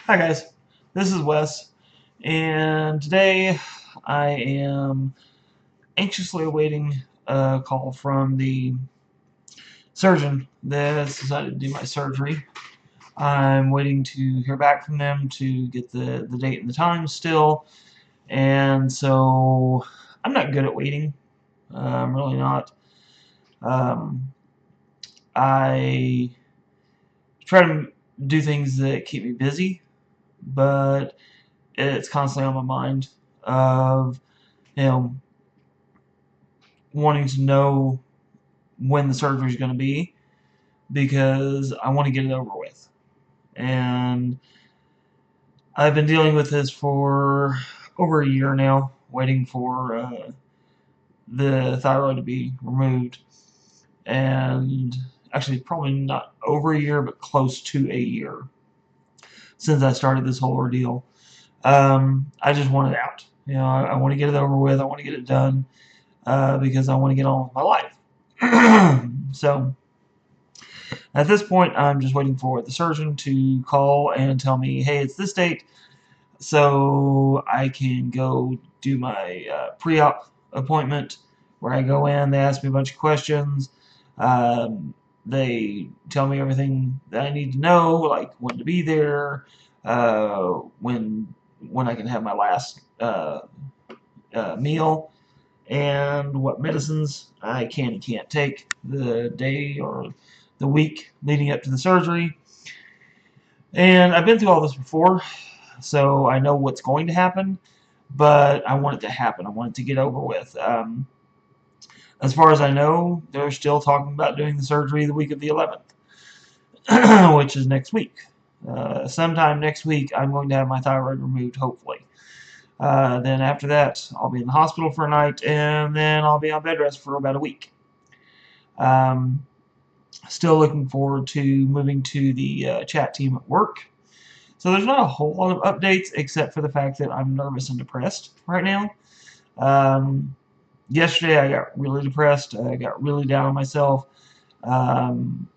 Hi guys, this is Wes, and today I am anxiously awaiting a call from the surgeon that has decided to do my surgery. I'm waiting to hear back from them to get the date and the time still, and so I'm not good at waiting. I'm really not. Um, I try to do things that keep me busy, but it's constantly on my mind of you know wanting to know when the surgery is going to be because I want to get it over with. And I've been dealing with this for over a year now, waiting for the thyroid to be removed. And actually, probably not over a year, but close to a year since I started this whole ordeal. I just want it out. I want to get it over with. I want to get it done because I want to get on with my life. So at this point, I'm just waiting for the surgeon to call and tell me, hey, it's this date, so I can go do my pre-op appointment where I go in, they ask me a bunch of questions, they tell me everything that I need to know, like when to be there, when I can have my last meal, and what medicines I can and can't take the day or the week leading up to the surgery. And I've been through all this before, so I know what's going to happen, but I want it to happen. I want it to get over with. As far as I know, they're still talking about doing the surgery the week of the 11th, which is next week. Sometime next week, I'm going to have my thyroid removed, hopefully. Then after that, I'll be in the hospital for a night, and then I'll be on bed rest for about a week. Um, Still looking forward to moving to the chat team at work. So there's not a whole lot of updates except for the fact that I'm nervous and depressed right now. Um, Yesterday I got really depressed. I got really down on myself um,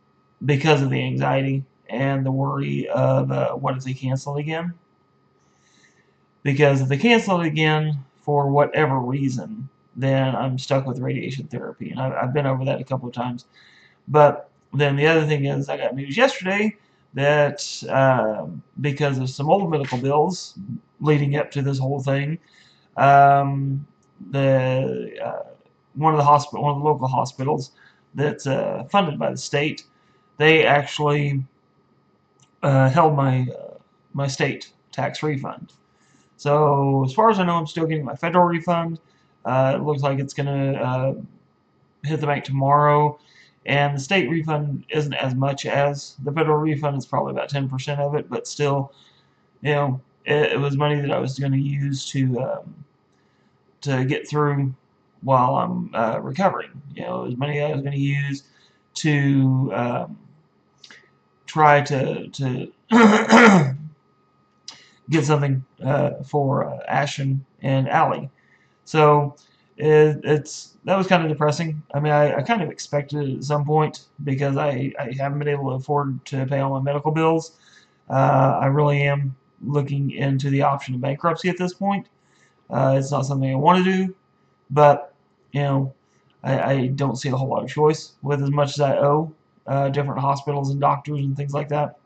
because of the anxiety and the worry of what if they cancel again. Because if they cancel it again for whatever reason, then I'm stuck with radiation therapy. And I've been over that a couple of times. But then the other thing is, I got news yesterday that because of some old medical bills leading up to this whole thing, the one of the local hospitals that's funded by the state, they actually held my state tax refund. So as far as I know, I'm still getting my federal refund. It looks like it's gonna hit the bank tomorrow, and the state refund isn't as much as the federal refund. It's probably about 10% of it, but still, it was money that I was going to use to get through while I'm recovering. It was money I was going to use to try to get something for Ashton and Allie. So it's that was kind of depressing. I mean, I kind of expected it at some point because I haven't been able to afford to pay all my medical bills. I really am looking into the option of bankruptcy at this point. It's not something I want to do, but you know, I don't see a whole lot of choice with as much as I owe different hospitals and doctors and things like that.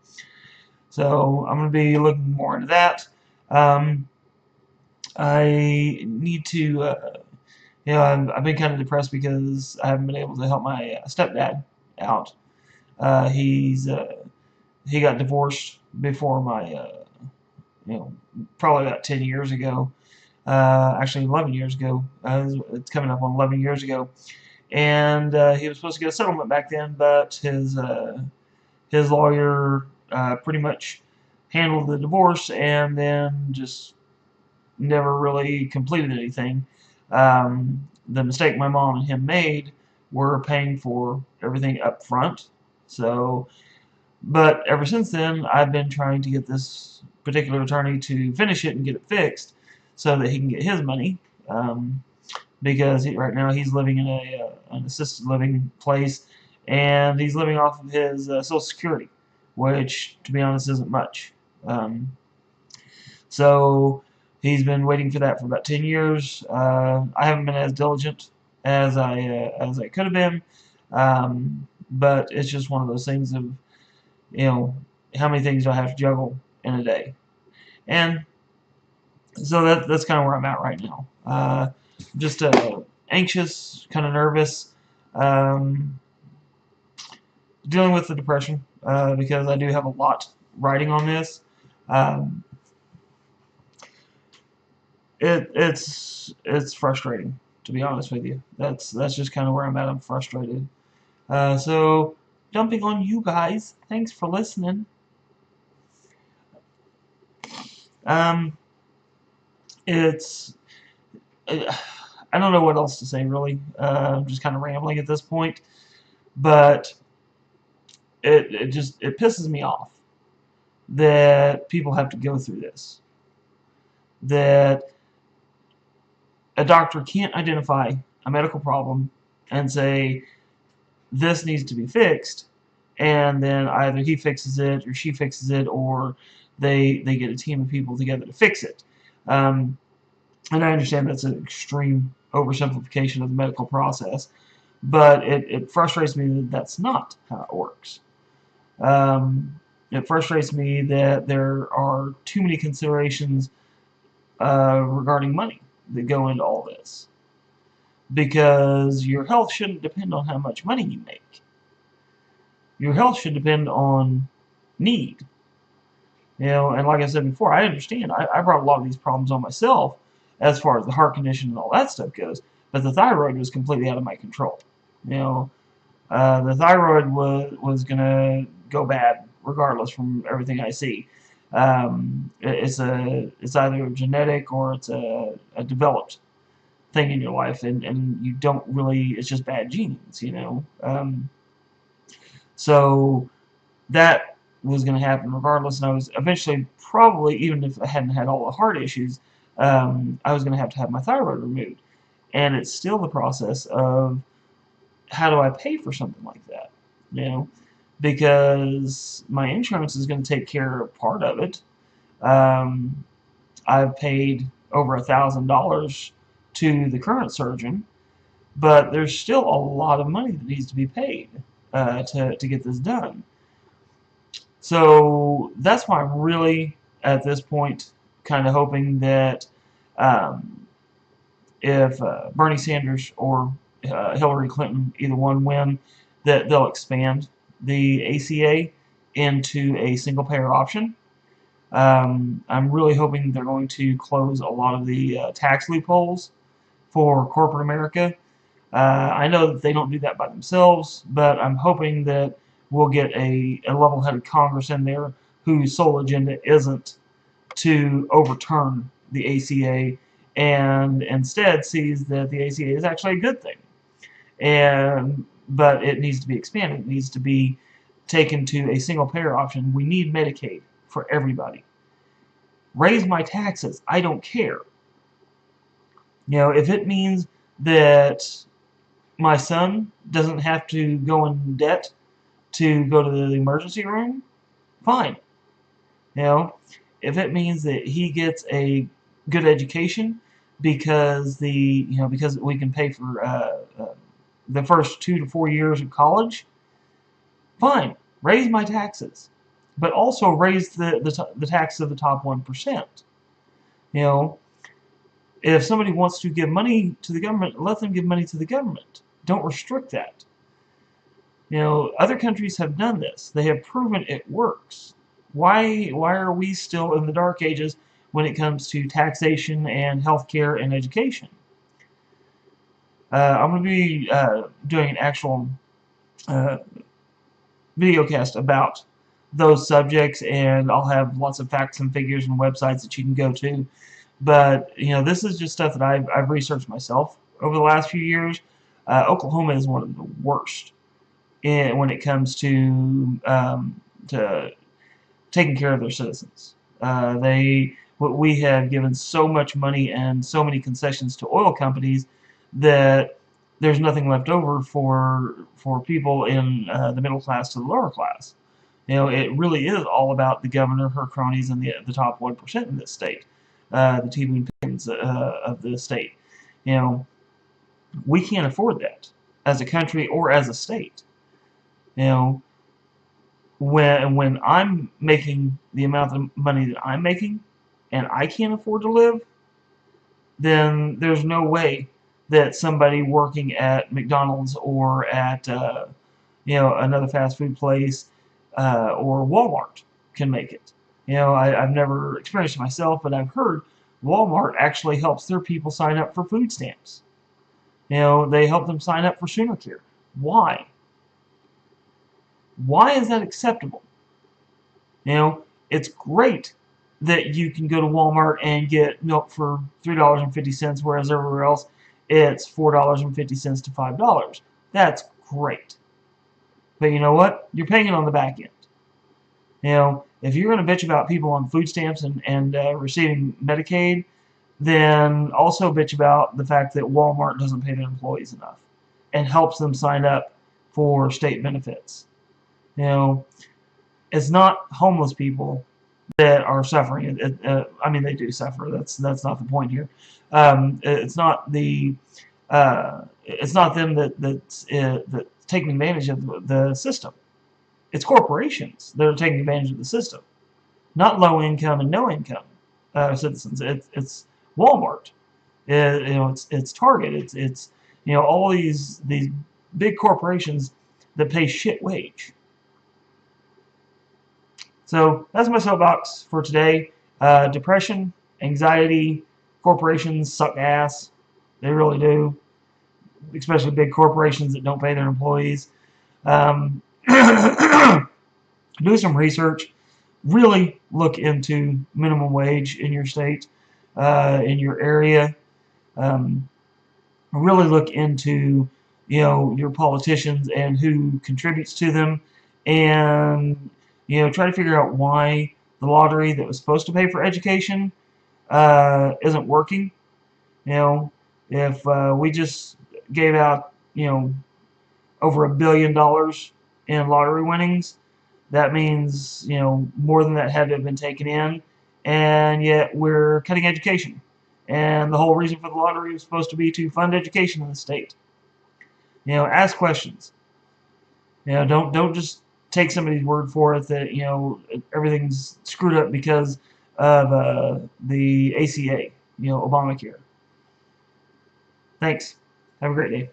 So I'm going to be looking more into that. Um, I need to, I've been kind of depressed because I haven't been able to help my stepdad out. He's he got divorced before my, probably about 10 years ago. Actually, 11 years ago. It's coming up on 11 years ago. And he was supposed to get a settlement back then, but his lawyer pretty much handled the divorce and then just never really completed anything. The mistake my mom and him made were paying for everything up front. So, but ever since then, I've been trying to get this particular attorney to finish it and get it fixed so that he can get his money. Because right now he's living in an assisted living place, and he's living off of his Social Security, which, to be honest, isn't much. Um, So he's been waiting for that for about 10 years. I haven't been as diligent as I could have been, but it's just one of those things of, you know, how many things do I have to juggle in a day? And so that's kind of where I'm at right now. Just anxious, kind of nervous, um, dealing with the depression because I do have a lot writing on this. Um, it's frustrating, to be honest with you. That's just kind of where I'm at. I'm frustrated. So dumping on you guys. Thanks for listening. Um, it's I don't know what else to say really. I'm just kind of rambling at this point, but it pisses me off that people have to go through this. That a doctor can't identify a medical problem and say this needs to be fixed, and then either he fixes it or she fixes it, or they get a team of people together to fix it. Um, and I understand that's an extreme oversimplification of the medical process, but it frustrates me that that's not how it works. It frustrates me that there are too many considerations regarding money that go into all this. Because your health shouldn't depend on how much money you make. Your health should depend on need. You know, and like I said before, I understand. I brought a lot of these problems on myself as far as the heart condition and all that stuff goes, but the thyroid was completely out of my control. You know, the thyroid was gonna go bad regardless from everything I see. It's either genetic or it's a developed thing in your life, and you don't really, it's just bad genes, you know. So that was going to happen regardless, and I was eventually, probably, even if I hadn't had all the heart issues, I was going to have my thyroid removed. And it's still the process of how do I pay for something like that, you know, because my insurance is going to take care of part of it. Um, I've paid over $1,000 to the current surgeon, but there's still a lot of money that needs to be paid to get this done. So that's why I'm really, at this point, kind of hoping that um, if Bernie Sanders or Hillary Clinton, either one win, that they'll expand the ACA into a single payer option. I'm really hoping they're going to close a lot of the tax loopholes for corporate America. I know that they don't do that by themselves, but I'm hoping that we'll get a level-headed Congress in there whose sole agenda isn't to overturn the ACA and instead sees that the ACA is actually a good thing. But it needs to be expanded. It needs to be taken to a single-payer option. We need Medicaid for everybody. Raise my taxes. I don't care. You know, if it means that my son doesn't have to go in debt to go to the emergency room, fine. You know, if it means that he gets a good education because because we can pay for the first 2 to 4 years of college, fine. Raise my taxes, but also raise the tax of the top 1%. You know, if somebody wants to give money to the government, let them give money to the government. Don't restrict that. You know, other countries have done this. They have proven it works. Why are we still in the dark ages when it comes to taxation and healthcare and education? I'm going to be doing an actual uh, video cast about those subjects, and I'll have lots of facts and figures and websites that you can go to. But you know, this is just stuff that I've researched myself over the last few years. Oklahoma is one of the worst when it comes to taking care of their citizens. We have given so much money and so many concessions to oil companies that there's nothing left over for people in the middle class to the lower class. It really is all about the governor, her cronies, and the top 1% in this state, the teeming pigs of the state. You know, we can't afford that as a country or as a state. You know, when I'm making the amount of money that I'm making, and I can't afford to live, then there's no way that somebody working at McDonald's or at another fast food place or Walmart can make it. I've never experienced it myself, but I've heard Walmart actually helps their people sign up for food stamps. They help them sign up for Sooner Care. Why? Why is that acceptable? It's great that you can go to Walmart and get milk for $3.50, whereas everywhere else it's $4.50 to $5. That's great. But you know what? You're paying it on the back end. If you're going to bitch about people on food stamps and receiving Medicaid, then also bitch about the fact that Walmart doesn't pay their employees enough and helps them sign up for state benefits. It's not homeless people that are suffering. I mean, they do suffer. That's not the point here. It's not them that's taking advantage of the system. It's corporations that are taking advantage of the system, not low income and no income citizens. It's Walmart. It's Target. It's all these big corporations that pay shit wage. So that's my soapbox for today. Depression, anxiety, corporations suck ass. They really do, especially big corporations that don't pay their employees. Do some research. Really look into minimum wage in your state, in your area. Really look into your politicians and who contributes to them, and try to figure out why the lottery that was supposed to pay for education isn't working. If we just gave out over $1 billion in lottery winnings, that means more than that had to have been taken in, and yet we're cutting education. And the whole reason for the lottery was supposed to be to fund education in the state. Ask questions. Don't just take somebody's word for it that everything's screwed up because of the ACA, Obamacare. Thanks. Have a great day.